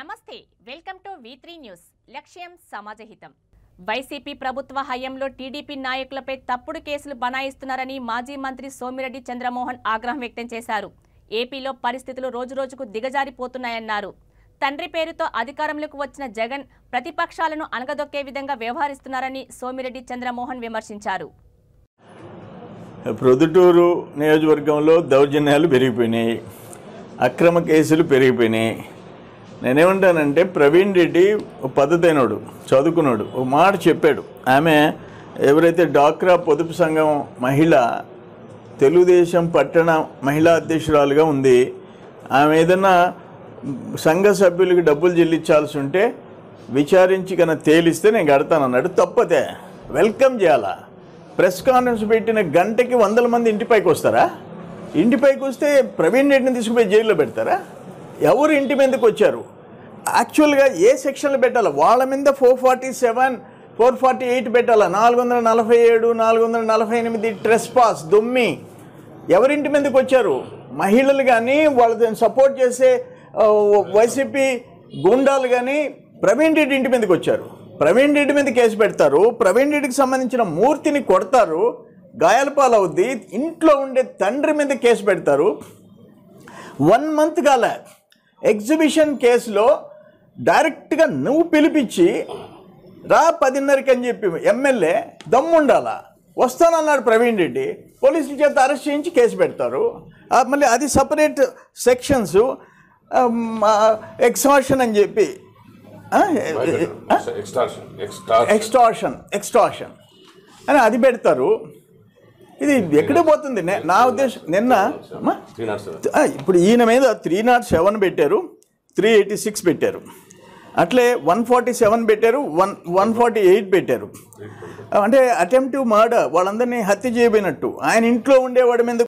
నమస్తే welcome to V3 news లక్ష్యం సమాజహితం YCP ప్రభుత్వ హయాంలో టీడీపీ నాయకులపై తప్పుడు కేసులు బనాయిస్తున్నారని మాజీ మంత్రి సోమిరెడ్డి చంద్రమోహన్ ఆగ్రహం వ్యక్తం చేశారు. ఏపీలో పరిస్థితులు రోజురోజుకు దిగజారిపోతున్నాయన్నారు. తండ్రి పేరుతో అధికారంలోకి వచ్చిన జగన్ ప్రతిపక్షాలను అణగదొక్కే విధంగా వ్యవహరిస్తున్నారని సోమిరెడ్డి చంద్రమోహన్ విమర్శించారు. ప్రొద్దుటూరు నియోజకవర్గంలో దౌర్జన్యాలు పెరిగిపోయినాయి, అక్రమ కేసులు పెరిగిపోయినాయి. నేనేమంటానంటే ప్రవీణ్ రెడ్డి పద్ధతైనడు, చదువుకున్నాడు, ఒక మాట చెప్పాడు. ఆమె ఎవరైతే డాక్రా పొదుపు సంఘం మహిళ తెలుగుదేశం పట్టణ మహిళా అధ్యక్షురాలుగా ఉంది, ఆమె ఏదన్నా సంఘ సభ్యులకి డబ్బులు చెల్లించాల్సి ఉంటే విచారించి కన్నా తేలిస్తే నేను కడతానన్నాడు. తప్పతే వెల్కమ్ చేయాలా? ప్రెస్ కాన్ఫరెన్స్ పెట్టిన గంటకి 100 మంది ఇంటిపైకి వస్తారా? ఇంటిపైకి వస్తే ప్రవీణ్ రెడ్డిని తీసుకుపోయి జైల్లో పెడతారా? ఎవరు ఇంటి మీదకి వచ్చారు? యాక్చువల్గా ఏ సెక్షన్లు పెట్టాలి? వాళ్ళ మీద 447, 448 పెట్టాలా? 447, 448 ట్రెస్ పాస్ దొమ్మి. ఎవరింటి మీదకి వచ్చారు? మహిళలు కానీ వాళ్ళని సపోర్ట్ చేసే వైసీపీ గుండాలు కానీ ప్రవీణ్ రెడ్డి ఇంటి మీదకి వచ్చారు. ప్రవీణ్ రెడ్డి మీద కేసు పెడతారు, ప్రవీణ్ రెడ్డికి సంబంధించిన మూర్తిని కొడతారు, గాయాల పాలవుద్ది. ఇంట్లో ఉండే తండ్రి మీద కేసు పెడతారు. 1 మంత్ కాలే ఎగ్జిబిషన్ కేసులో డైరెక్ట్గా నువ్వు పిలిపించి రా 10:30కి అని చెప్పి ఎమ్మెల్యే దమ్ముండాలా? వస్తానన్నాడు ప్రవీణ్ రెడ్డి, పోలీసుల చేత అరెస్ట్ చేయించి కేసు పెడతారు. మళ్ళీ అది సపరేట్ సెక్షన్స్, ఎక్స్టార్షన్ అని చెప్పి ఎక్స్టార్షన్ అని అది పెడతారు. ఇది ఎక్కడ పోతుంది? నా ఉద్దేశం నిన్న ఇప్పుడు ఈయన మీద 307 పెట్టారు, 386 పెట్టారు, అట్లే 147 పెట్టారు, 148 పెట్టారు. అంటే అటెంప్టివ్ మర్డర్, వాళ్ళందరినీ హత్య చేయబోయినట్టు. ఆయన ఇంట్లో ఉండేవాడి మీద